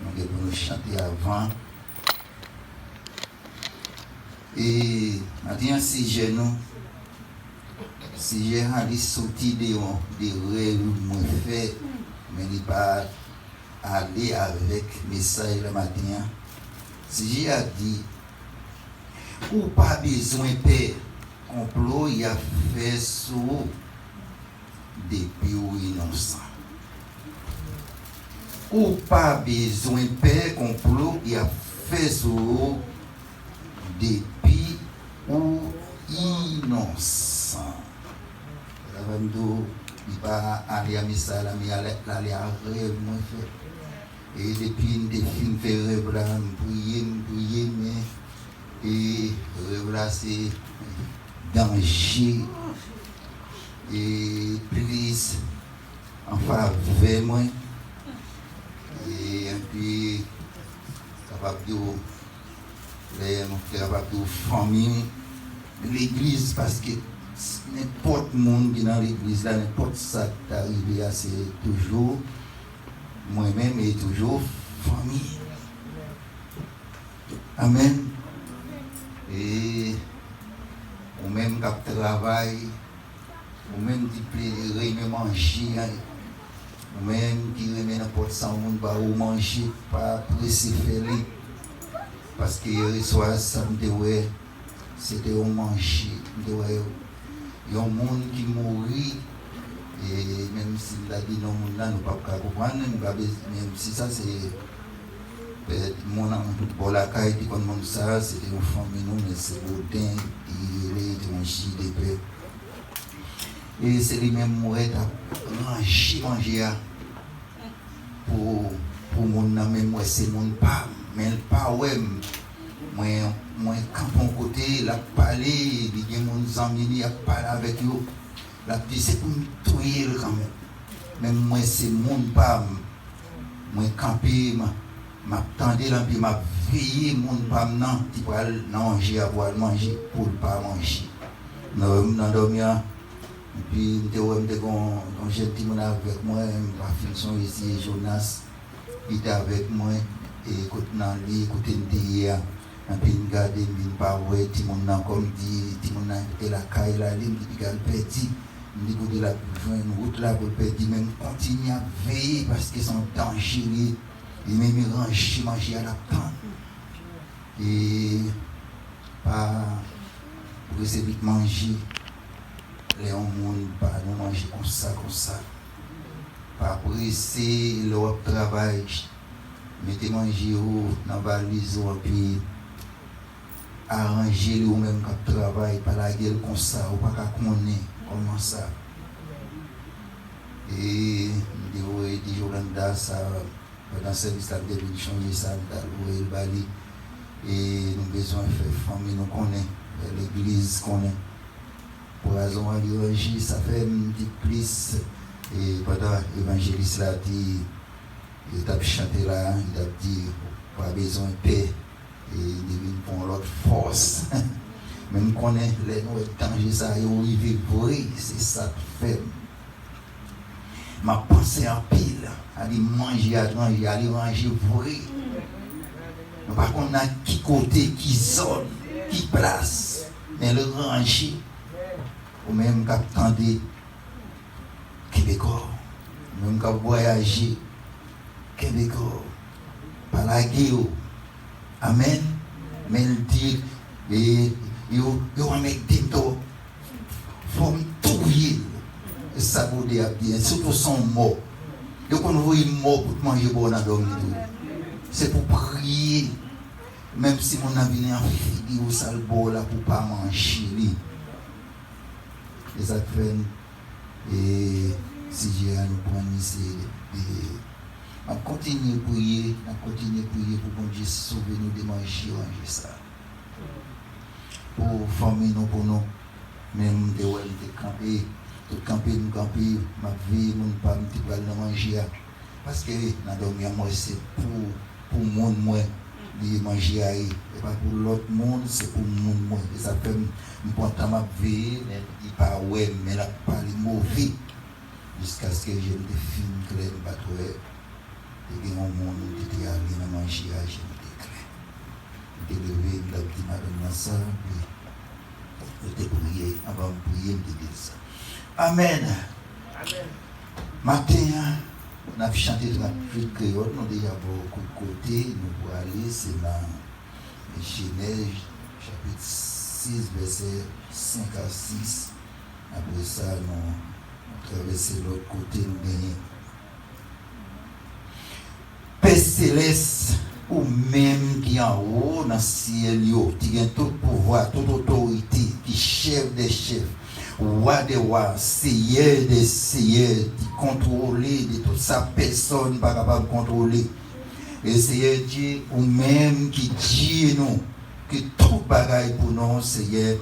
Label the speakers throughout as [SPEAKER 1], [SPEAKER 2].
[SPEAKER 1] nous devons chanter avant. Et maintenant, si j'ai sorti des rêves moi fait, mais il pas aller avec message le matin. Si j'ai dit, ou pas besoin de complot, il a fait sous depuis ou innocent. Ou pas besoin de complot, il a fait sous depuis ou innocent. Il va aller à message, mais aller à rêve, moi fait. Et depuis des films fait rêve là, prier, mais et rêve là c'est danger et plus en faveur moi et puis capable de famille l'église parce que n'importe monde qui est dans l'église là, n'importe ça qui est arrivé à c'est toujours moi-même et toujours famille. Amen. Et ou même qui travaille, ou même qui aime manger, ou même qui aime n'importe ça, monde va ou manger, pas presser faire. Parce que hier soir, ça me c'était au manger. Il y a un monde qui mourit, et même s'il a dit non, nous ne pouvons pas comprendre, même si ça c'est mon bon la caille qui comme ça, c'était une famille, mais c'est Baudin, il est un JDP. Et c'est lui-même mourir à manger pour mon même moi c'est mon pas, mais pas ouais. Moi quand mon côté la parler il y a mon ami a parler avec eux la dit c'est pour me tuer quand même moi c'est mon pas moi camper m'attendais là puis m'a veillé mon pas non tu vas manger avoir manger pour pas manger non dormir puis on gentil mon avec moi ma fille sont ici Jonas il était avec moi et écoute dans lui écouter hier et puis il garde il pas ouais tout le monde comme dit tout le monde était la caille la ligne qui a petit il dit de la une route là pour petit même continue à veiller parce qu'ils sont dangereux et même manger à la pan et pas pour essayer de manger les monde pas nous manger comme ça pas presser leur travail mettez manger dans la valise et puis arranger ou même quand travail par la gueule comme ça ou pas connaître comment ça et dit Jolanda ça dans service là devait changer ça dans le Bali et nous besoin faire famille nous connaît l'église connaît pour raison à l'irrigir ça fait un petit plus et pendant l'évangéliste là dit il a chanté là il a dit pas besoin de paix et il pour l'autre force même connaît les nous danger ça et on vivre vrai c'est ça fait ma pensée en pile aller manger aller manger vrai nous pas qu'on a qui côté qui zone qui place mais le ranger ou même qu'attendre Québécois même qu'à voyager Québécois par la guerre amen mais il dit et yo avec des dos forme tout et ça vous dit bien surtout son mot yo qu'on voit mot pour manger bon dans dormir c'est pour prier même si mon ami en figure ou sale bol là pour pas manger lui et ça fait et si j'ai à nous prendre ici on continue à prier pour que Dieu sauve nous de manger ça pour famille nous pour nous même de ouais de camper tout camper ma vie mon pas me petit pas manger parce que dans dormir moi c'est pour monde moi de manger et pas pour l'autre monde c'est pour monde moi et ça fait me porter ma vie mais il pas ouais mais là pas les mauvais jusqu'à ce que j'ai des films clairs pas et il y a un monde qui est allé ça, je te prier, avant de prier, je te dire ça. Amen. Amen. Matin, on a chanté traduit créole, nous déjà beaucoup de côté, nous pour aller, c'est dans Genèse, chapitre 6, verset 5 à 6. Après ça, nous traversons l'autre côté, nous gagnons. Père céleste, ou même qui en haut dans le ciel, qui a tout pouvoir, toute autorité, qui chef des chefs, roi des rois, seigneur des seigneurs, qui contrôle de toute sa personne, pas capable de contrôler. Et Seigneur Dieu, ou même qui dit nous, que tout bagaille pour nous, Seigneur,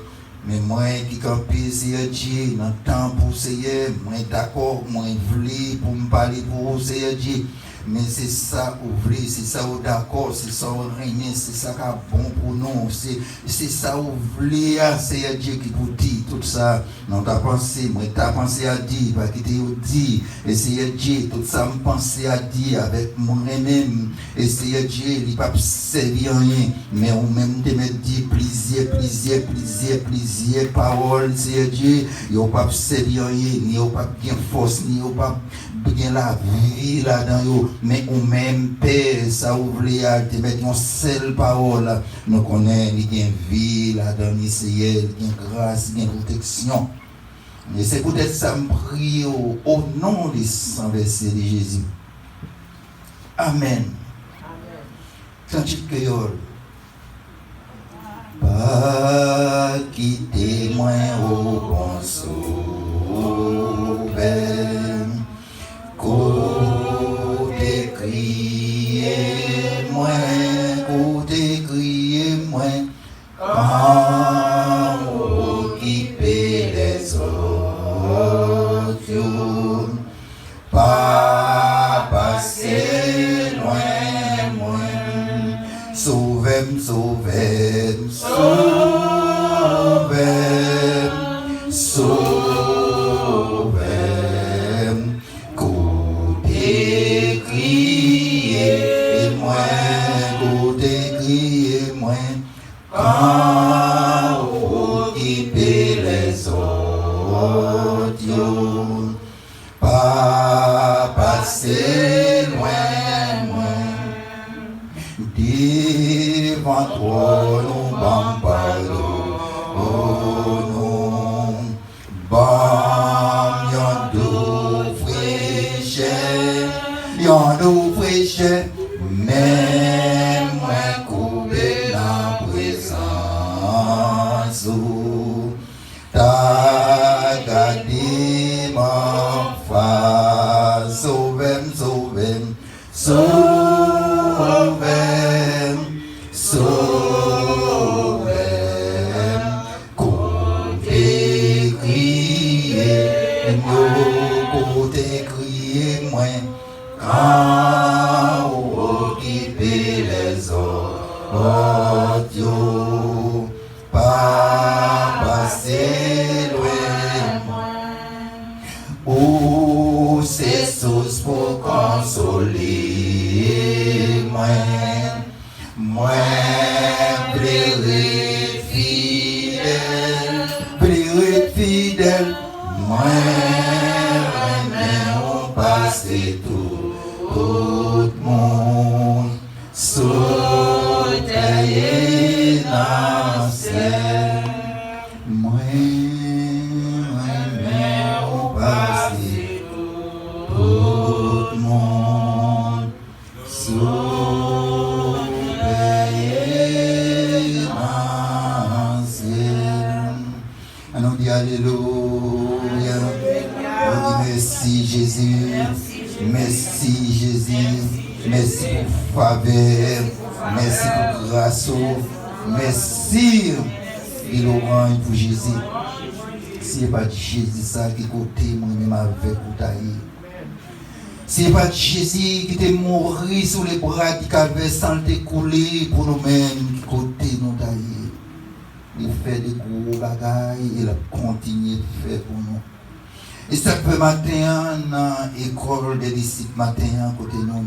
[SPEAKER 1] mais moi qui campe, Seigneur Dieu, dans le temps pour Seigneur, moi d'accord, moi voulu pour me parler pour Seigneur Dieu. Mais c'est ça ouvrir, c'est ça d'accord, c'est ça régner, c'est ça qui est bon pour nous, c'est ça ouvrir, c'est Dieu qui vous dit tout ça. Non, t'as pensé, moi t'as pensé à dire, parce que t'as dit, et c'est Dieu, tout ça me pensé à dire avec moi-même, et c'est Dieu, il n'a pas servi rien, mais on même te met dit plusieurs paroles, c'est Dieu, il n'a pas servi rien, il n'a pas bien force, il n'a pas bien la vie là-dedans, mais on même paix, ça ouvre à te mettre une seule parole. Nous connaissons, il y a une vie là-dedans, il y a une grâce, il y a une protection. Et c'est peut-être ça me prie au nom des saints versets de Jésus. Amen. Cantique créole. Pas quitter moi au bon sauveur. Côté crier moi, côté crier moi, quand occuper les autres, pas passer loin moi, sauvez-moi, sauvez-moi, sauvez-moi, sauvez-moi. Quand occuper les autres, pas passer loin, devant toi nous bambalo, nous bam yon d'où fraîcheur, même moi coupé dans présence, t'as gardé ma face, sauvez-moi, sauvez-moi, sauvez-moi, sauvez-moi, côté crier, côté crier, moi, quand occuper les autres, pas passer loin, ou c'est source pour consoler, moi, pleurer fidèle, moi, on passe tout le monde, sauter dans le ciel, moi, on passe tout le monde, sauter dans le ciel. On dit alléluia. On dit merci Jésus. Merci Jésus. Merci pour faveur. Merci pour grâce. Merci Laurent pour Jésus. Si ce n'est pas Jésus ça qui côté moi-même avec vous tailler. Si ce n'est pas Jésus qui t'est mort sur les bras qui avait sans t'écouler pour nous-mêmes qui côté nous tailler. Il fait des gros bagailles et il continue de faire pour nous. Et ça peut matin dans l'école des disciples matin côté nous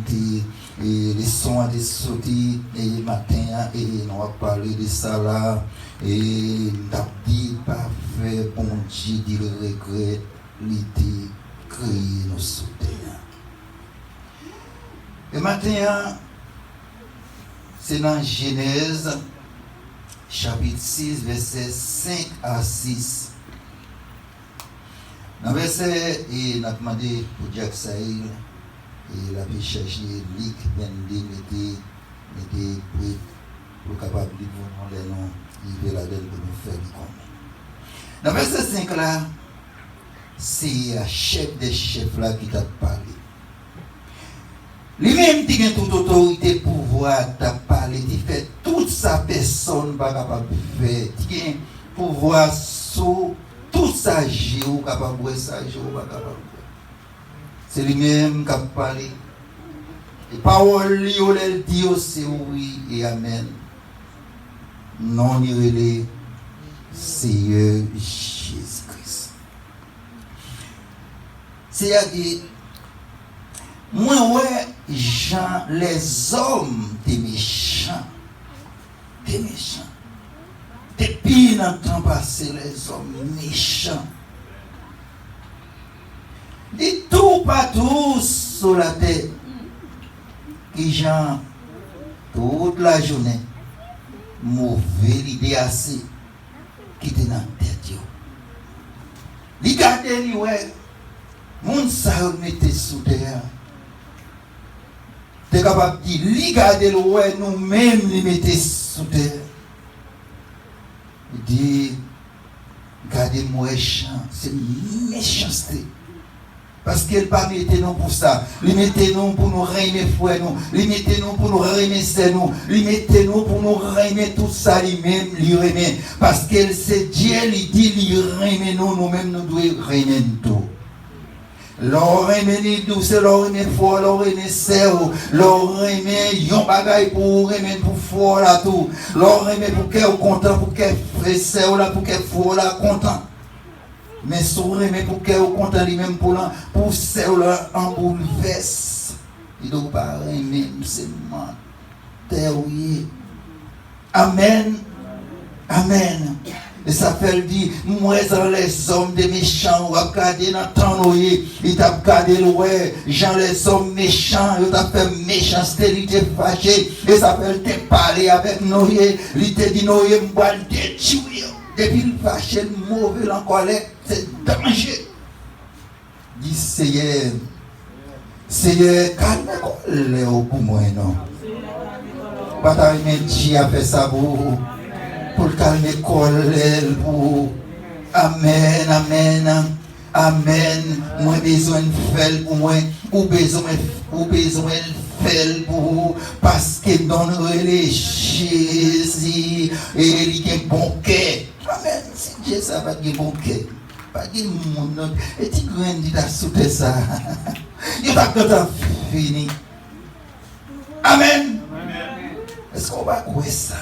[SPEAKER 1] et les sons des sortis et matin et on va parler de ça là et t'as dit pas fait bon Dieu dit le regret l'idée créer nos soutiens et matin c'est dans Genèse chapitre 6 verset 5 à 6 dans verset et n'a demandé pour Jacques Saïl et la vie chercher Luc 22 mettez pour capable de voir les noms il veut la donne pour nous faire du commun. Dans verset 5 là c'est un chef des chefs là qui t'a parlé. Lui-même qui a toute autorité pouvoir t'a parlé, il fait toute sa personne pas capable de faire, qui a pouvoir sur tout ça géo capable de ça géo pas capable. C'est lui-même qui a parlé. Et parole lui elle dit c'est oui et amen. Non il Seigneur Jésus-Christ. C'est-à-dire moi ouais Jean les hommes des méchants. Depuis dans le temps passé les hommes méchants. Dit tout partout sur la terre qui Jean toute la journée mauvais l'idée assez qui était dans la tête. Regardez lui ouais moun sa mettez sous terre. T'es capable de dire regardez le ouais nous-mêmes les mettez sous terre. Il dit regardez moi méchant, c'est méchanceté. Parce qu'elle pas mettez nous pour ça. Lui mettez nous pour nous régner frère nous. Lui mettez nous pour nous régner c'est nous. Lui mettez nous pour nous régner tout ça lui-même lui régner. Parce qu'elle c'est Dieu lui dit lui régner nous nous-mêmes nous devons régner tout. L'or régner nous c'est l'or régner fort, l'or régner cerveau, l'or régner yon bagay pour régner pour fort là tout. L'or régner pour qu'elle content pour qu'elle frère là pour qu'elle fort là content. Mais sourire mais pour qu'elle content lui-même pour celle en bouleverse il doit pas aimer c'est menteur oui amen amen et ça fait dit moi les hommes des méchants ou regarder dans temps il t'a regardé ouais Jean les hommes méchants il t'a fait méchanceté il t'a fâché et ça fait te parler avec Noé il t'a dit Noé m'boit te tuer depuis le fâché le mauvais en colère c'est danger. Dis Seigneur, calme-le pour moi non. Bataille Dieu a fait ça pour calmer colère pour. Amen, amen, amen. Moi besoin de faire pour moi, ou besoin de faire pour parce que dans le Jésus et il est bon cœur. Amen. Si Dieu ça va être bon cœur. Pas de monde et tu grandis à sauter ça. Il va quand fini. Amen. Est-ce qu'on va croire ça?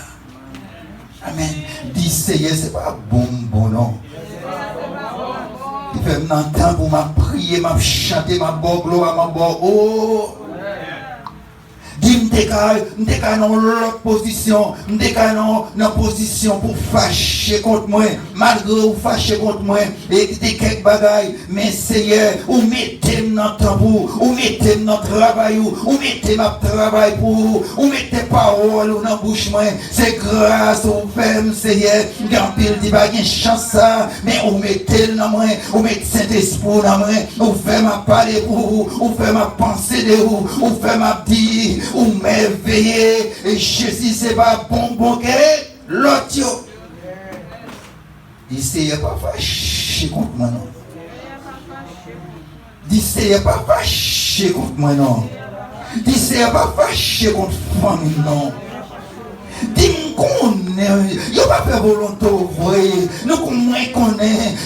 [SPEAKER 1] Amen. Dis Seigneur, c'est pas bon non. Il fait maintenant temps pour m'a prier, m'a chanter, m'a bon gloire, m'a bon oh. Dis m'déka dans l'autre position, m'déka dans position pour fâcher contre moi, malgré ou fâcher contre moi, et des quelques bagailles, mais Seigneur, ou mettez dans tambour, ou mettez dans travail, ou mettez ma travail pour, ou mettez parole ou dans bouche moi, c'est grâce au ferme Seigneur, grand pile dit pas une chance ça, mais ou mettez dans moi, ou mettez Saint-Esprit dans moi, ou fait ma parler pour vous, ou fait ma pensée de vous, ou fait ma dire ou m'éveiller et Jésus c'est pas bon que l'autre dit c'est pas fâché contre moi non dit c'est pas fâché contre moi non dit c'est pas fâché contre famille non dit connaît yo pas faire volonté ouvrir nous connaît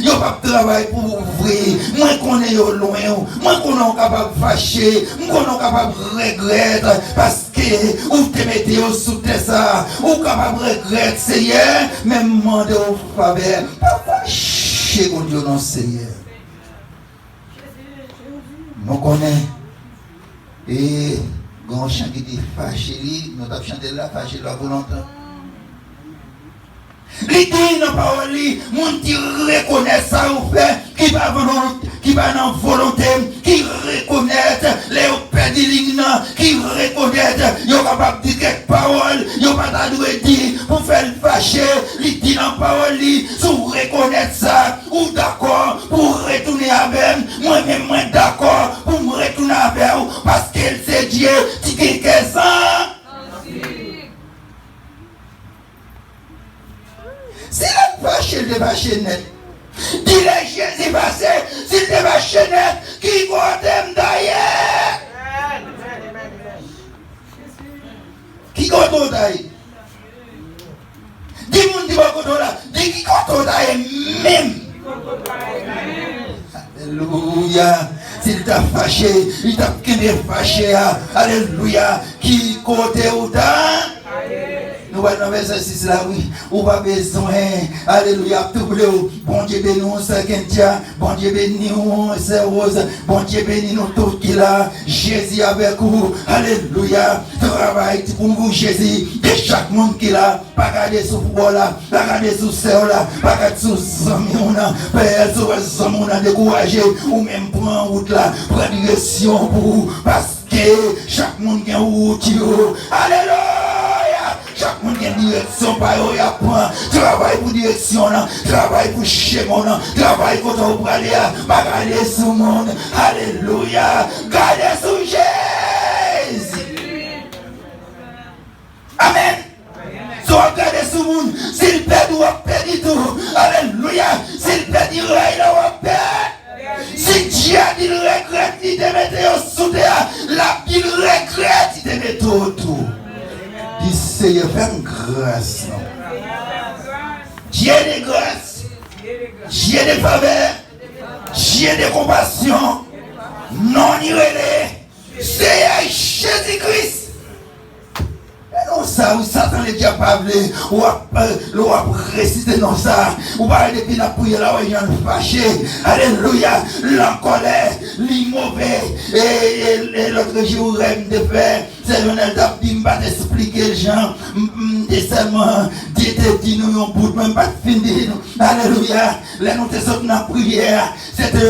[SPEAKER 1] yo pas travail pour ouvrir moi connaît yo loin moi connaît capable fâcher moi connaît capable regretter parce que ou te mettez au sous terre ça ou capable regretter Seigneur même demander au faveur pas fâcher contre Dieu non Seigneur nous connaît et grand chant qui était fâché, nous avons chanté là, fâché là pour longtemps. Les dit dans la parole, mon qui reconnaît ça ou fait, qui va dans volonté, qui reconnaît les pédilines, qui reconnaît, ils sont capables de dire quelques paroles, ils sont pas dire pour faire le fâcher, les dit dans la parole, si vous reconnaissez ça, ou d'accord pour retourner avec moi-même, moi d'accord pour me retourner avec vous, parce qu'elle c'est Dieu, qui est ça. Si la vache est fâché net, dis-le Jésus passé, s'il est fâché net, qui va t'aimer d'ailleurs? Qui va t'aimer d'ailleurs? Dis-moi, dis-moi, là, dis qui va t'aimer d'ailleurs même. Alléluia. S'il t'a fâché, il t'a fâché. Alléluia. Qui côté ou t'as? Nous allons dans le verset 6 là, oui. Ou pas besoin. Alléluia. Tout bleu. Bon Dieu béni nous, c'est Kentia. Bon Dieu béni nous, c'est Rose. Bon Dieu béni nous, tout qui là. Jésus avec vous. Alléluia. Travail pour vous, Jésus. De chaque monde qui là. Pas garder sous football là. Pas garder sous sœur là. Pas garder sous amis là. Père, sous amis là. Décourager. Ou même prendre route là. Prendre direction pour vous. Parce que chaque monde qui a route. Alléluia. Chaque monde qui a une direction, il y a point. Travail pour direction, travail pour schéma, travail pour ton aller, garder sous le monde. Alléluia. Garder sous Jésus. Amen. Si on regarde sous le monde, s'il perd, on va perdre tout. Alléluia. S'il perd, il va perdre. Si Dieu a dit le regret, il te met sous terre. La Bible regrette, il te met tout. Il Seigneur, fais grâce. Dieu de grâce, Dieu de faveur, Dieu de compassion, non irrélé, Seigneur Jésus-Christ. Non, ça, ou Satan le diable parlé, ou a récité dans ça, ou pas depuis la prière là, où il y a fâché. Alléluia, l'encolère, l'immauvais, et l'autre jour, rêve de faire, c'est Lionel Dabim, pas d'expliquer les gens, des seulement, dit nous, on ne même pas finir. Alléluia, là nous te sommes dans la prière, c'était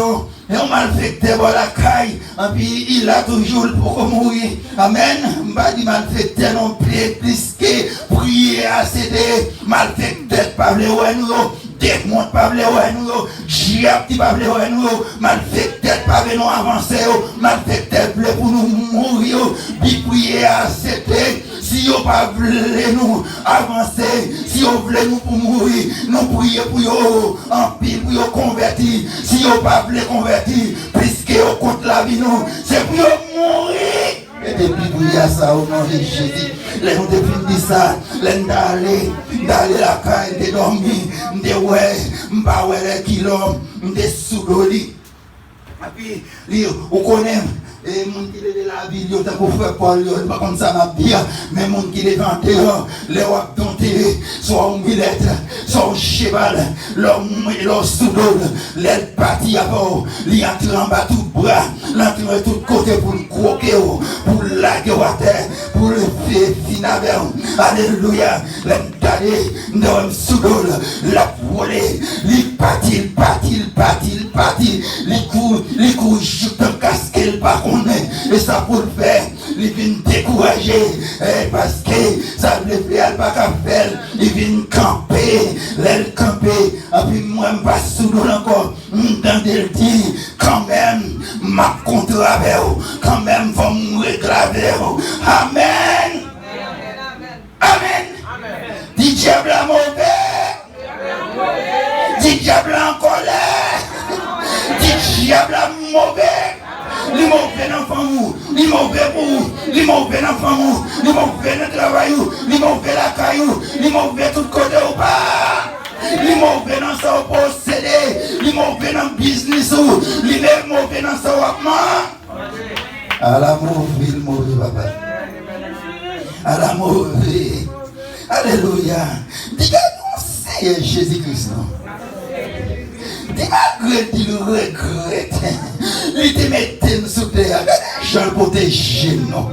[SPEAKER 1] et on malfecté pour la caille, et puis il a toujours pour mourir. Amen. Je ne pas dire malfecté non plus que prier à céder. Malfecté, pas le nous. Démon, pas le nous. Diable, pas le nous. Malfecté, pas nous avancer. Malfecté, pour nous mourir. Puis prier à céder. Si vous ne voulez pas nous avancer, si vous voulez nous pour mourir, nous prions pour vous, en pile pour vous convertir. Si vous ne voulez pas convertir, puisque vous compte la vie, nous, c'est pour vous mourir. Et depuis prier à ça au nom de Jésus, les nous définissent ça, les d'aller la caille, de dormir, de ouais, les kilos, de sous-doli. Et puis, vous connaissez. Et les gens qui sont de la ville, ils ont fait Paul, ils pas comme ça m'a bien, mais les gens qui sont dans terre, les gens qui soit une millette, soit un cheval, leur sous-dol, les partis à bord, ils entrent en bas tout bras, ils entrent de tous côtés pour le croquer, pour laguer à terre, pour le faire finir. Alléluia, les d'aller dans le sous-dol, la voler, les partis, les coups, juste un casque, par contre. Et ça pour le faire, il vient décourager, parce que ça ne veut pas faire, il vient camper, l'aile camper, et puis moi je ne vais pas sous l'eau encore, dans le dire, quand même, ma contre avec vous, quand même, va mourir avec vous. Amen. Amen. Dit diable à mauvais, dit diable en colère, dit diable à mauvais. Les mauvais enfants, les mauvais pour vous, les mauvais enfants, les mauvais dans le travail, les mauvais la caillou, les mauvais tout côté ou pas, les mauvais dans ça posséder, les mauvais dans le business, les mauvais dans ça wapman. À la mauvaise, le mauvais papa. À la mauvaise. Alléluia. Dis-moi, Seigneur Jésus-Christ. Malgré qu'il regrette, il te met sous terre, Jean protège nous.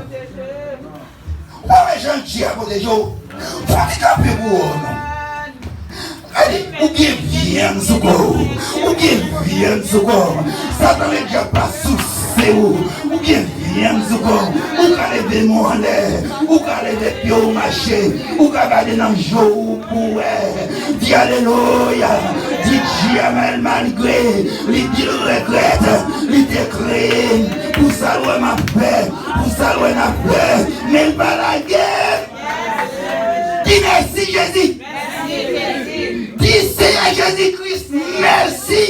[SPEAKER 1] Pas les gens qui à côté de vous. Handicapé pour vous. Allez, ou bien viens sous corps. Ou bien viens sous corps. Satan n'est déjà pas sous c'est où. Ou bien viens sous corps. Ou qu'à lever mon en l'air. Ou qu'à lever pied au marché. Ou qu'à garder dans le jour pour dis alléluia. Dis jamais malgré. Il dit regrette. Il décrit. Pour ça, l'oué ma paix. Pour ça, l'oué ma paix. Mais il va la guerre. Dis merci Jésus. Dis Seigneur Jésus-Christ, merci.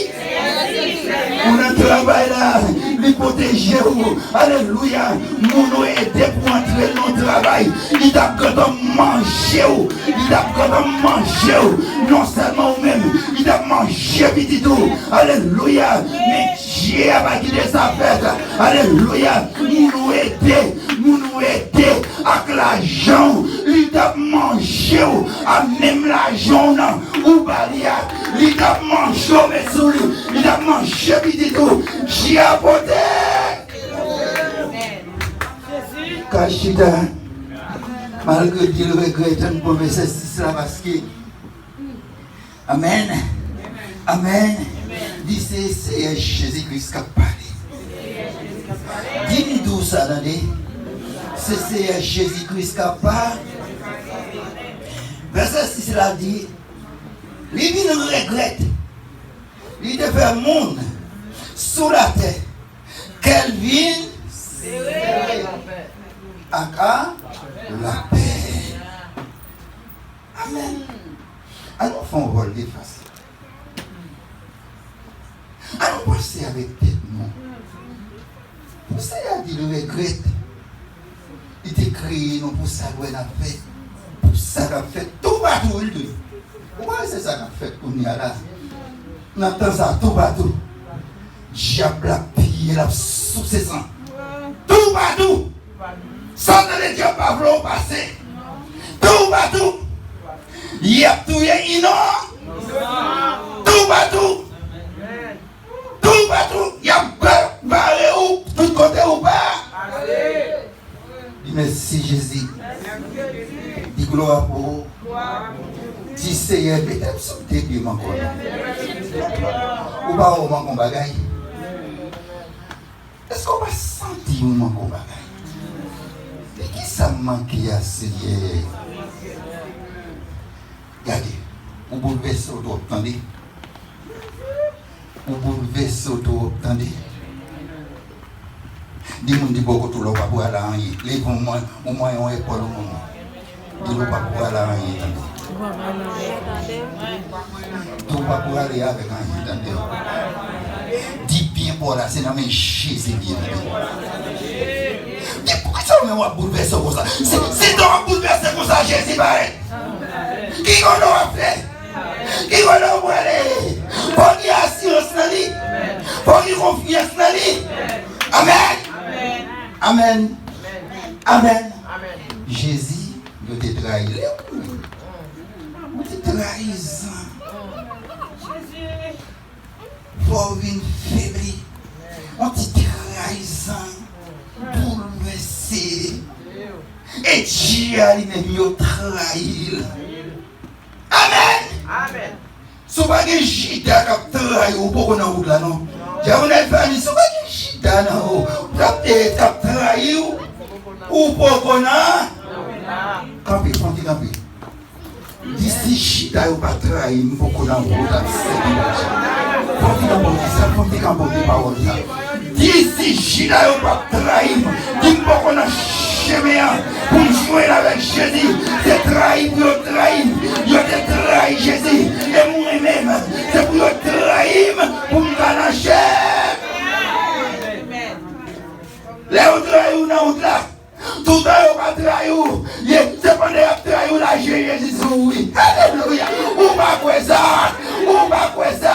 [SPEAKER 1] On a travail là, les protéger. Alléluia. Nous aider pour entrer dans le travail. Il t'a quand manger. Il t'a quand manger. Non seulement vous-même, il t'a mangé petit tout. Alléluia. Mais Dieu a pas quitté sa fête. Alléluia. Nous aider. Nous aider avec l'argent. Il t'a mangé. À même l'argent. Ou balia. Il t'a mangé. Mais sous lui. Il t'a mangé petit tout. Dieu a porté. Kachida, malgré Dieu le regrette, un bon verset 6 là parce que Amen. Amen. Dis c'est Jésus-Christ qui a parlé. Dis-nous tout ça, attendez. C'est Jésus-Christ qui a parlé. Verset 6 là dit, lui il regrette. Il te fait monde sous la terre. Qu'elle vienne Aka la paix. Amen. Allons faire un rôle de face. Allons penser avec tête, non. Pour ça, il a dit le regret. Il t'a créé, non, pour ça, il a fait. Pour ça, il a fait tout partout. Pourquoi c'est ça qu'il a fait pour nous là? On entend ça tout partout. Diable a pillé la sous ses sangs. Tout partout. Sans que les dieux pas vouloir passer. Tout partout. Il y a tout tout partout. Tout partout. Il y a barré où, tout côté ou pas. Dis merci Jésus. Dis gloire pour vous. Dis Seigneur, peut-être sauter bien mon corps. Ou pas au manque bagaille. Est-ce qu'on va sentir un manque bagaille? Et qui ça manque à Seigneur? Regardez, vous bouleversez autour, attendez. Vous bouleversez autour, attendez. Dis-moi, dis beaucoup tout le monde va pouvoir la rien. Les bons moins, au moins, on est pas le moment. Dis-moi, pas pouvoir la rien, attendez. Tout va pouvoir aller avec rien, attendez. Dis bien pour là, c'est dans mes Jésus bien. Mais pourquoi ça me bouleverser comme ça? C'est donc bouleverser comme ça, Jésus pareil. Qui qu'on a fait? Qui qu'on a aller? Pour qu'il y ait assurance dans lui. Pour qu'il y ait confiance dans lui. Amen. Amen. Amen. Jésus, il te trahit. Il te trahit. Pour une faiblir. On te trahit. Bouleversé. Et Dieu a lui-même trahi. Amen. Amen. Si vous avez un gita qui a trahi, vous pouvez vous route là, non? Si vous avez un famille, si vous avez un gita qui a trahi, vous pouvez camper, camper. D'ici gita, vous ne pouvez pas trahir, vous pouvez vous route. D'ici gita, vous ne pouvez pas trahir, vous pouvez pour jouer avec Jésus, c'est trahir pour trahir. Je te trahi Jésus. Et moi-même, c'est pour te trahir pour me ganacher. Les autres trahis dans l'autre là. Tout le monde va trahir. C'est pendant que trahir la Jésus. Oui. Alléluia. Ou pas quoi ça. Ou pas quoi ça.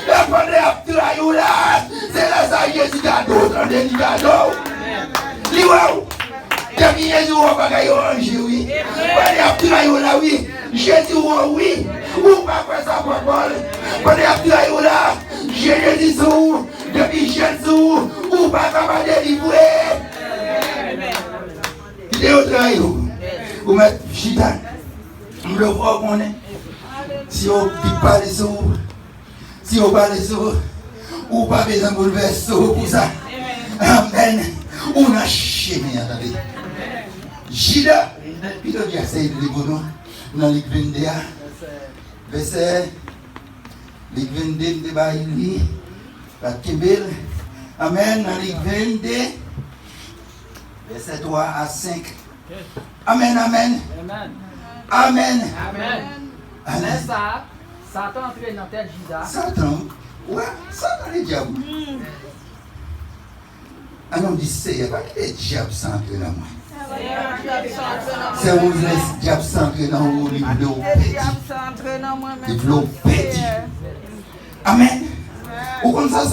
[SPEAKER 1] Et pendant que trahir là, c'est là ça Jésus cadeau. Attendez, cadeau. Liwaou. Jésus va pas gagner un jour, oui. Quand il a tiré là, oui. Jésus, oui. Ou pas faire ça pour Paul. Quand il a tiré là, Jésus, depuis Jésus, ou pas capable de délivrer. Il est au travail. Ou mettre Chita. Le voir qu'on est. Si on ne parle pas sur si on parle sur ou pas besoin de bouleverser pour ça. Amen. On a chémé, attendez. Jida, puis on a essayé de l'ébono dans les 22, verset, les 22 de Baïli, la Kébel. Amen, dans les 22, verset 3 à 5. Amen, amen. Amen.
[SPEAKER 2] Amen.
[SPEAKER 1] Amen.
[SPEAKER 2] Ça, Satan entré dans tête Jida.
[SPEAKER 1] Satan, ouais, Satan le diable. Ah non, dit c'est, il n'y a pas que les diables sans entrer dans moi. C'est où les diables sans entrer dans vous, les vlots pétis. Les vlots pétis. Amen. Ou comme ça,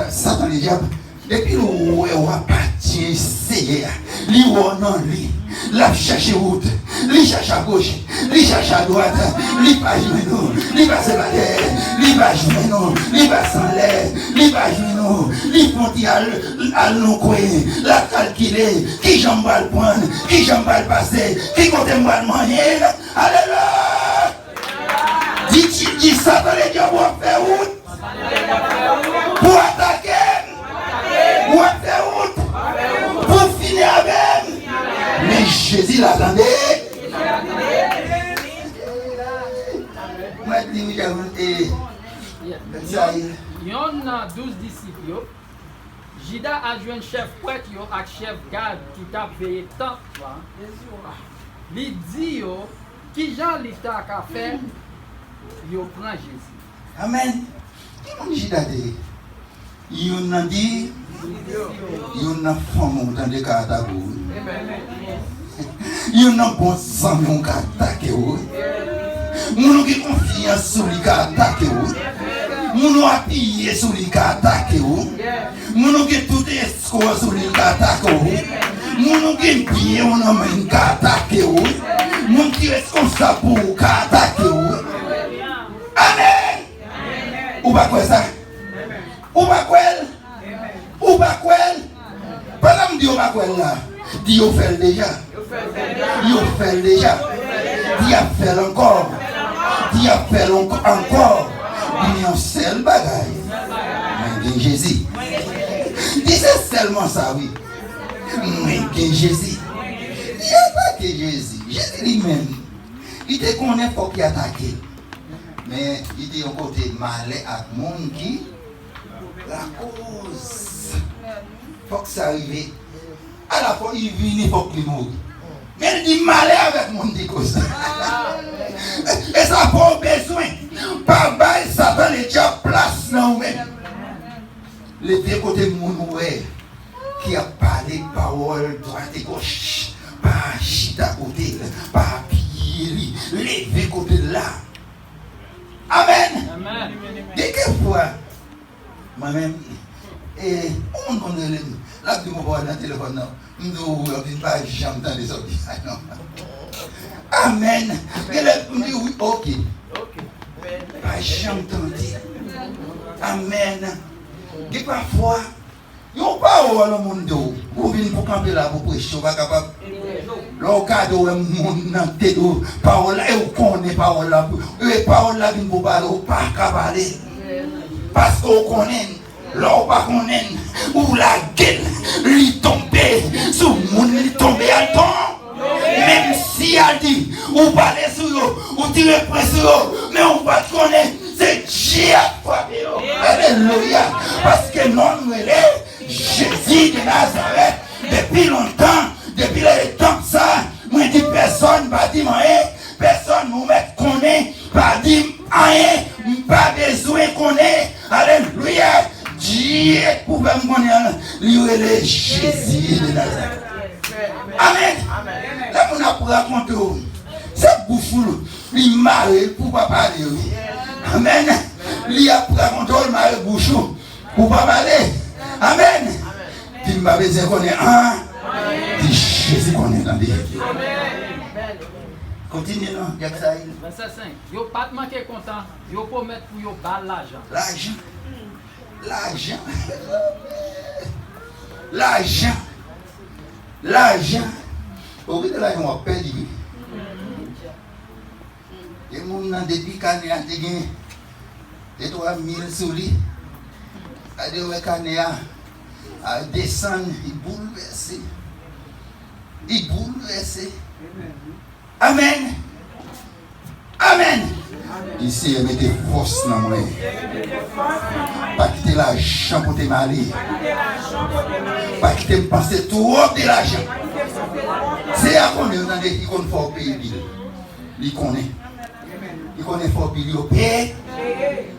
[SPEAKER 1] Satan le diable. Depuis où on va partir, essayer, lui ou non lui, la chercher route, lui cherche à gauche, lui cherche à droite, lui pas jouer nous, lui pas se battre, lui pas jouer nous, lui pas s'en l'air, lui pas jouer nous, lui fonti à nous courir, la calculer, qui j'en va le prendre, qui j'en va le passer, qui compte moi le manger, alléluia. Dis ça dans les dieux pour faire route, pour attaquer. Pour faire route, pour finir avec. Mais Jésus l'attendait.
[SPEAKER 2] Il y a 12 disciples. Jida a joué un chef prêtre avec chef garde qui t'a veillé tant. Il dit qui Jean l'État a fait, il prend Jésus.
[SPEAKER 1] Amen. Qui m'a Jida dit? Il a dit, il a femme dans des cas d'attaque. Il a bon sang qui attaque. Mon qui confiance sur lui qui attaque. Mon appuyé sur lui qui attaque. Mon qui tout escroc sur lui qui attaque. Mon qui bien on a main qui attaque. Mon qui responsable pour qui attaque. Amen. Ou pas quoi ça? Ou pas quoi? Ou pas quoi? Pendant que Dieu va quoi là? Dieu fait déjà. Dieu fait déjà. Dieu fait encore. Dieu fait encore. Il y a un seul bagaille. Mais Jésus. Dis c'est seulement ça, oui. Mais Jésus. Il n'y a pas que Jésus. Jésus lui-même. Il te connaît pour qu'il attaque. Mais il dit au côté de malin à monde qui la cause. Il faut que ça arrive. À la fois, il vient, il faut qu'il meure. Mais il dit malin avec mon dit cause. Et ça n'a pas besoin. Par bail, Satan est déjà place dans nous-mêmes. Les deux côtés de mon qui a parlé parole droite et gauche. Par chita côté, par pied, les deux côtés là. Amen.
[SPEAKER 2] Amen.
[SPEAKER 1] Quelquefois, moi-même, et on connaît là, tu me vois dans le téléphone, je ne dis pas, j'entends des autres. Amen. Et là, je me dis oui, ok. Pas j'entends. Amen. Et parfois, il n'y a pas de monde. Vous venez pour camper là, pour prêcher, vous pas capable. Le cadeau est mon tête, parole là, et vous connaissez parole là. Et parole là, vous ne pouvez pas capable. Parce qu'on connaît, l'on pas connaît, ou la gueule, lui tomber, sous le monde, lui tomber à temps. Même si elle dit, ou parler sur eux, ou tirer près sur eux, mais on va connaître, c'est Dieu à frapper. Alléluia. Parce que non, Jésus de Nazareth, depuis longtemps, depuis le temps que ça, moi dis personne va dire rien, personne nous met connaît, pas dire rien, pas besoin connaît. Alléluia. Dieu pouvait me connaître, lui est Jésus de Nazareth. Amen. Là, on a pour raconter, c'est bouffou, il marre pour pas parler. Amen. Il a pour raconter, il marre bouchou pour pas parler. Amen. Il m'a besoin qu'on est un. Jésus qu'on est dans les. Continue, non?
[SPEAKER 2] Verset 5. Yo pas manquer content. Yo promettre pour yo bal l'argent.
[SPEAKER 1] L'argent. L'argent. L'argent. L'argent. Au bout de l'argent, on va perdre. Et mon nom depuis Canéa, tu gagnes. Et 3000 sous lui. À deux Canéa, à descendre, il bouleversé. Il bouleversé. Amen. Amen. Ici, elle mettait force dans moi. Pas quitter l'argent pour te marier. Pas quitter me passer trop de l'argent. C'est à qu'on est qui connaît fort pays. Il connaît. Il connaît fort pays au pays.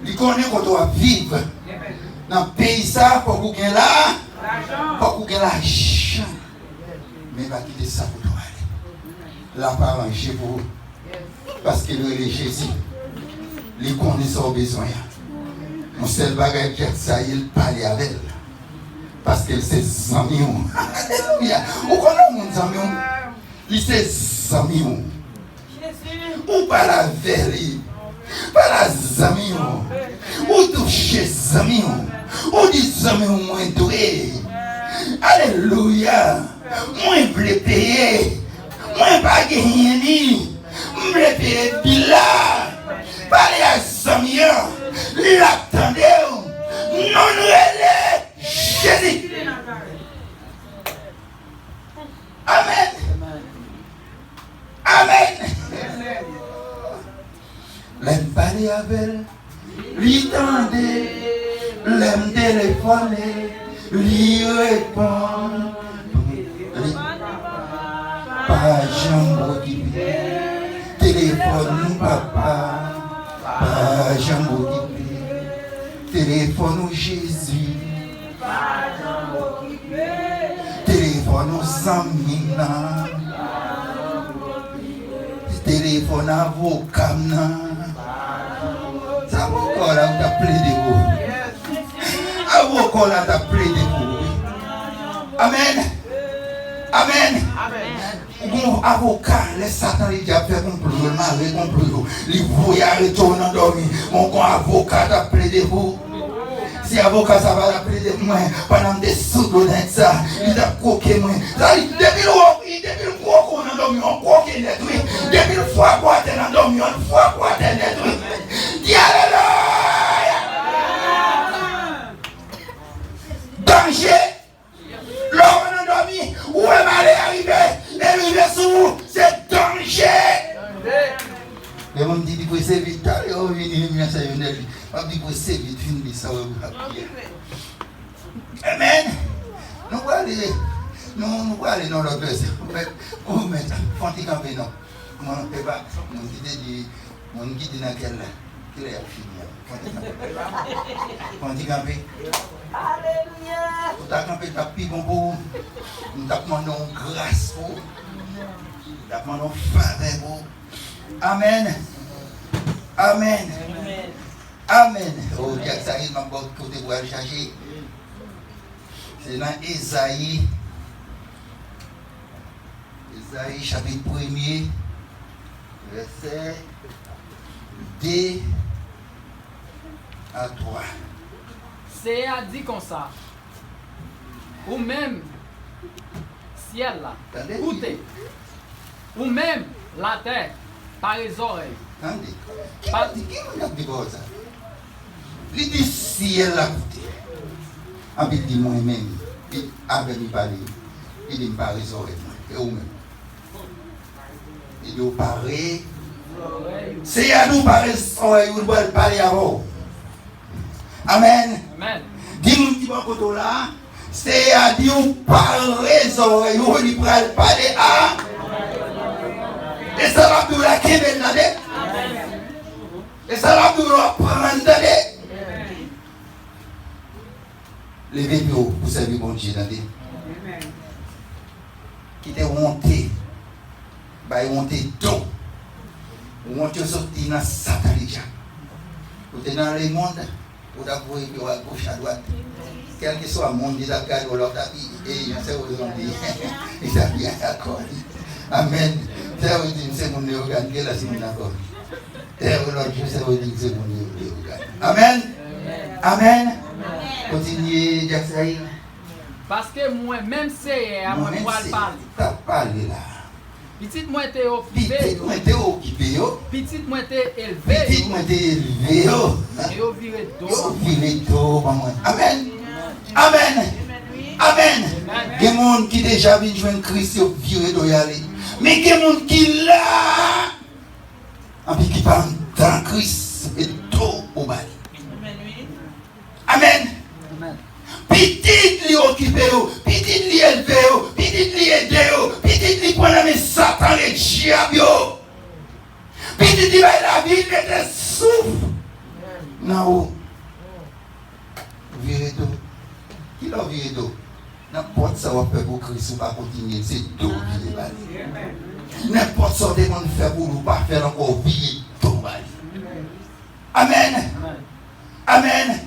[SPEAKER 1] Il connaît qu'on doit vivre. Dans le pays, ça, pour qu'on ait là, pour qu'on ait l'argent. Mais pas quitter ça pour toi. La parole pour vous. Parce que le Jésus, il connaît son besoin. Mon seul bagage, ça, il parle avec elle. Parce que c'est amis. Alléluia. Vous connaissez mon ami? Il c'est amis. Ou pas la veille. Pas la amis. Ou toucher amis. Ou dit amis moins doué. Alléluia. Moi, je veux payer. Moi, je ne pas gagner. Je veux payer Bila. Parlez à Samia. L'attendez. Non, nous, Jésus. Amen. Amen. L'aime parler avec elle. Lui tendez. L'aime téléphoner. Lui répond. Pas jambe occupé, téléphone papa, pas jambe occupé, téléphone Jésus, pas jambe occupé, téléphone Samina, téléphone avocat, ça avocat là t'as plaidé pour, avocat là t'as plaidé pour, amen. Amen. Mon avocat, les Satan, il a fait complot, le mari complot, il voyait retourner endormi. Mon avocat a plaidé pour. Si avocat ça va plaider pour moi, pendant des sous de ça, il a coqué moi. Depuis le gros qu'on a endormi, on coqué détruit. Depuis le foie qu'on a endormi, on foie qu'on a détruit. Dis alléluia. Danger. L'homme on a endormi, où est mal arrivé? Arrivé sur vous, c'est danger. Les gens disent que c'est vite, ils vont venir, ils vont venir, ils disent que c'est vite, ils vont ça. Amen. Nous allons aller dans l'autre verset. Vous mettez, font-ils camper, non? Mon père, mon guide dans quel là? Quel est fini? Font-ils camper? Alléluia. Tout à camper, tu as pris bon pour nous t'as demandé grâce pour nous t'as demandé faveur pour. Amen. Amen. Amen. Oh, Dieu, ça y est, ma bonne côté pour aller chercher. C'est dans Ésaïe. Ésaïe, chapitre 1er, verset 2 à 3.
[SPEAKER 2] C'est à dire comme ça. Ou même, ciel là, écoutez. Ou même, la terre, par les oreilles.
[SPEAKER 1] Attendez. Qui m'a dit ça? Il dit ciel là, écoutez. En fait, il dit moi-même. Il avait dit parler. Il dit par les oreilles. Et ou même. Il dit parler. C'est à nous par les oreilles, nous devons parler avant. Amen.
[SPEAKER 2] Amen.
[SPEAKER 1] Dis-moi un petit peu là. C'est à dire par les oreilles, nous devons parler à. Et ça va nous la kéber là. Et ça va nous prendre là. Levez-vous pour servir bon Dieu. Qui t'est monté. Bah, monté donc. Monté sorti dans Satan déjà. Vous êtes dans le monde. Vous avez vu à gauche, à droite. Quel que soit le monde, il a gardé l'autre vie. Et il sait où ils ont dit. Il a bien d'accord. Amen. C'est où il dit c'est mon organe. Quel est mon accord? C'est où l'autre Dieu, c'est où il dit c'est mon organe. Amen. Amen. Continuez, Jackson.
[SPEAKER 2] Parce que moi, même c'est à moi, je parle.
[SPEAKER 1] Tu as parlé là.
[SPEAKER 2] Petit, moi, t'es occupé.
[SPEAKER 1] Petit, moi, t'es occupé. yo.
[SPEAKER 2] Petit moi t'es élevé.
[SPEAKER 1] Petit moi t'es élevé yo.
[SPEAKER 2] Et yo viré dos.
[SPEAKER 1] Yo viré dos pour moi. Amen. Amen. Amen. Il y a des gens qui déjà viennent joindre Christ, ils viré dos y aller. Mais il y a des gens qui là, et puis qui parlent dans Christ et dos au bas. Amen.
[SPEAKER 2] Amen.
[SPEAKER 1] Petit li occupé, petit li élevé, petit li aidé, petit li prend mes Satan et diable. Petit li va la vie, il était souffle. Non. Viré d'eau. Qui l'a viré d'eau? N'importe ça va faire pour Christ ou pas continuer, c'est d'eau qui est bali. N'importe ça de monde fait pour nous pas faire encore viré d'eau bali. Amen. Amen.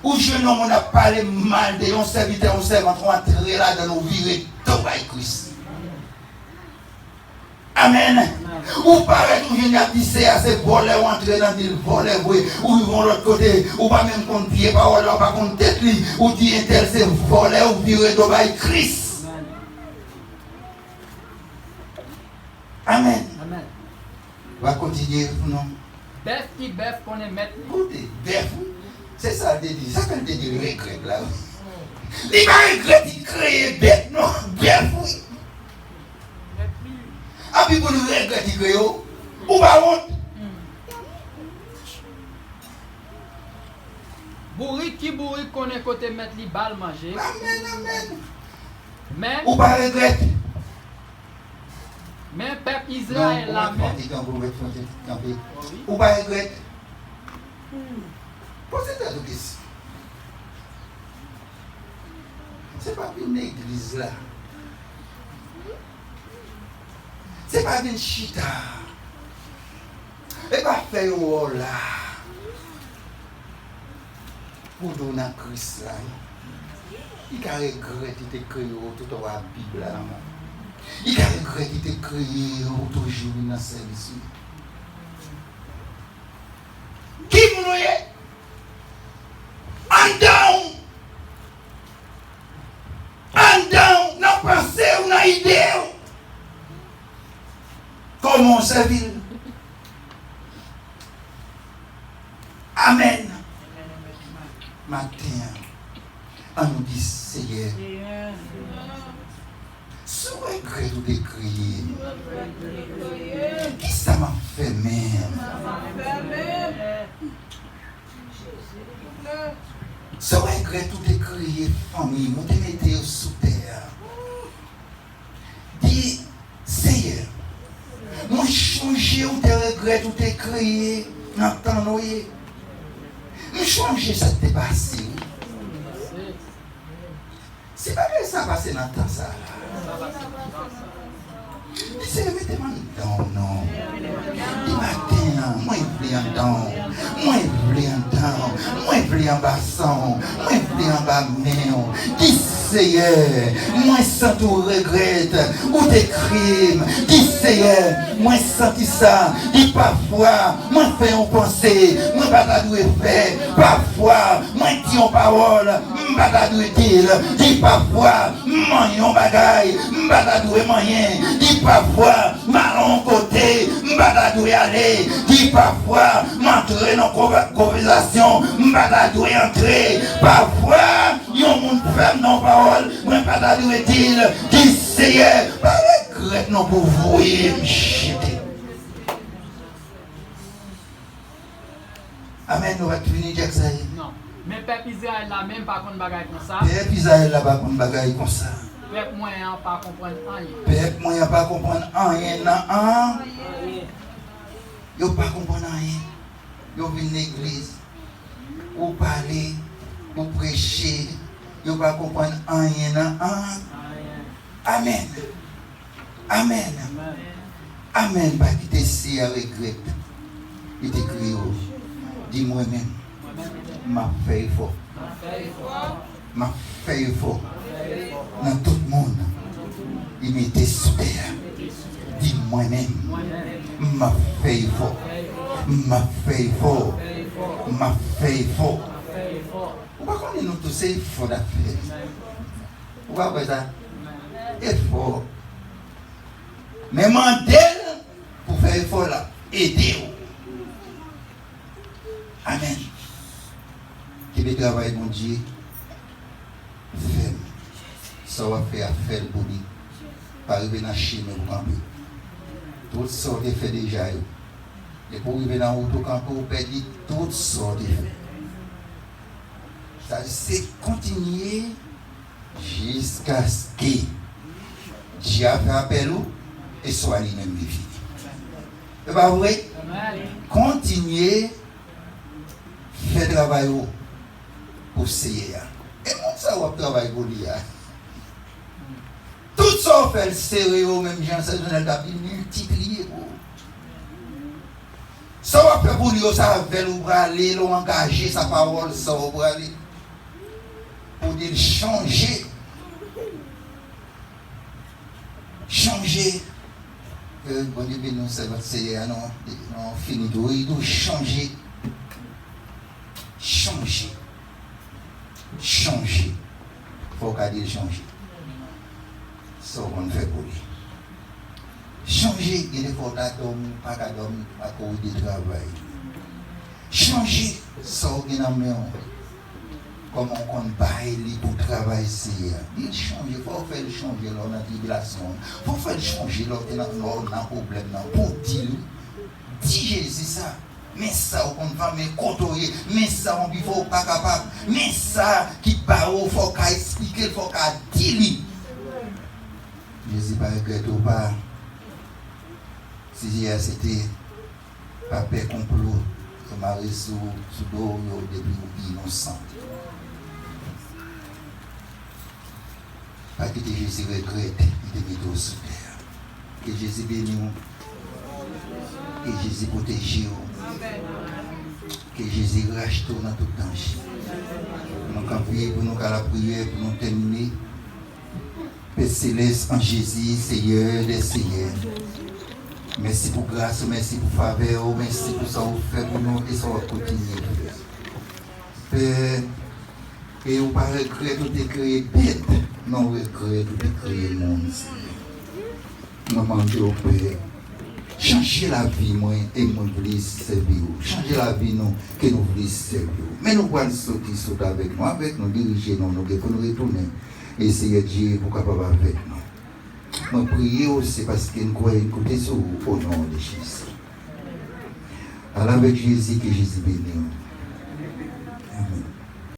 [SPEAKER 1] Ou jeune homme, on a parlé mal de un serviteur, on servante, on entrer là dans nos vies, tout va Christ. Amen. Ou paraît ou vient à pisser à ces volets, ou entrer dans des volets, ou ils vont de l'autre côté, ou pas même contre pied, parole, ou pas contre tête, ou dit un tel c'est volets, ou virer tout va Christ. Amen.
[SPEAKER 2] Amen.
[SPEAKER 1] On va continuer, non?
[SPEAKER 2] Bœuf qui bœuf qu'on est mettre.
[SPEAKER 1] Écoutez, bœuf. C'est ça, il dit. Ça qu'elle te dit, le regret là. Il va regretter, il crée bête, non, bœuf, oui. Ah, puis pour le regret, il crée, ou pas honte.
[SPEAKER 2] Bourri qui bourri qu'on est côté mettre les balles manger.
[SPEAKER 1] Amen, amen.
[SPEAKER 2] Mais,
[SPEAKER 1] Ou pas regret.
[SPEAKER 2] mais peuple Israël là même.
[SPEAKER 1] Ou pas regret. Posez-toi la question. C'est pas une église là. C'est pas une chita. Et pas faire un rôle là. Pour donner à Christ là. Il a regretté de créer tout la Bible là. Il a regretté de créer toujours dans le service. Qui vous est? And down, n'a pensé ou n'a idée. Comment servir? Amen. Matin, on nous dit Seigneur, sous regret ou de crier, qui ça m'a fait même? Ce regret tout est crié, famille, vous te mettez sous terre. Dis, Seigneur, moi changer ou te regret tout est crié, n'entends-nous. Moi changer ça te passé. C'est pas que ça passe dans le temps ça. C'est mettez-moi dedans, non. Du matin, moi je voulais en temps, moi je voulais en temps, moi je voulais en basson, moi je voulais en bas main. Dis Seigneur, moi sans tout regrette, ou tes crimes. Dis Seigneur, moi senti ça. Dis parfois, moi fais en pensée, moi pas doué faire. Parfois, moi dis en parole, pas doué dire. Dis parfois, moi en bagaille, pas doué moyen. Dis parfois, malon côté, m'bada doit aller. Dis parfois, m'entrer dans conversation, m'bada doit entrer. Parfois, yon moun femme non parole, m'bada doit dire. Dis Seigneur, pas regret non pour vous m'chiter. Amen, nous va finir avec ça.
[SPEAKER 2] Non. Mais peuple Israël là même pas contre bagaille comme ça.
[SPEAKER 1] Peuple Israël là pas contre bagaille comme ça.
[SPEAKER 2] Peuple moyen pas comprendre rien.
[SPEAKER 1] Peuple moyen pas comprendre rien nan. Yo pas comprendre rien. Yo vinn l'église ou parler, ou prêcher, yo pas comprendre rien nan. Amen. Amen. Amen. Pas qui t'essaie avec regret. Il t'écrit dis moi-même. Ma fait fort. Ma fait fort. Dans tout le monde, il m'était sous terre. Dis moi-même, m'a fait fort. M'a fait fort. M'a fait fort. Pourquoi on est nous tous c'est fort d'affaires? Pourquoi ça? Effort. Mais mandel pour faire effort là. aider. Amen. Qui veut travailler, mon Dieu, fais. Ça va faire affaire pour lui. Pas arriver dans la Chine pour camper. Toutes sortes de faits déjà. Et pour arriver dans l'auto camper, vous perdez toutes sortes de faits. Ça, c'est continuer jusqu'à ce que Dieu a fait appel et soit lui-même fini. C'est pas vrai? Continuez, faire travail pour essayer. Et comment ça va travailler pour lui? Tout ça fait le sérieux, même Jean Saint-Donald a multiplié. Ça va faire pour lui, ça va faire aller, engager sa parole, ça va aller. Pour dire changer. Changer. Bon Dieu, nous, c'est votre Seigneur, non, fini de il doit changer. Changer. Changer. Il faut qu'à dire changer. Ça, on fait pour lui. Changer, il est fort d'atome, pas qu'à dormir, pas qu'à de travail. Changer, ça, on a mis comment on baille pour travailler. Il change, il faut faire changer dans la tribulation. Il faut faire changer dans le problème. Pour dire, dis Jésus ça. Mais ça, on va me côtoyer. Mais ça, on ne faut pas capable. Mais ça, qui parle, il faut qu'à expliquer, il faut qu'à dire. Jésus ne regrette pas. Si hier c'était papa complot, je m'arrête sous l'eau depuis innocent. Pas que Jésus regrette, il te met sous terre. Que Jésus bénisse, que Jésus protège, que Jésus rachète dans tout danger. Pour nous camper, pour nous la prière, pour nous terminer. Père Céleste en Jésus, Seigneur des Seigneurs. Merci pour grâce, merci pour faveur, merci pour ça que vous faites pour nous et ça va continuer. Père, et vous ne pas regretter tout est créé bête, non regret tout est créé monde. Nous demandons au Père, changez la vie moi et nous voulons servir. Changez la vie nous que nous voulons servir. Mais nous allons sortir avec nous diriger nous pour nous retourner et essayer de dire pour capable avec nous. Nous prions aussi parce que nous croyons écouter au nom de Jésus. Alors avec Jésus, que Jésus bénisse.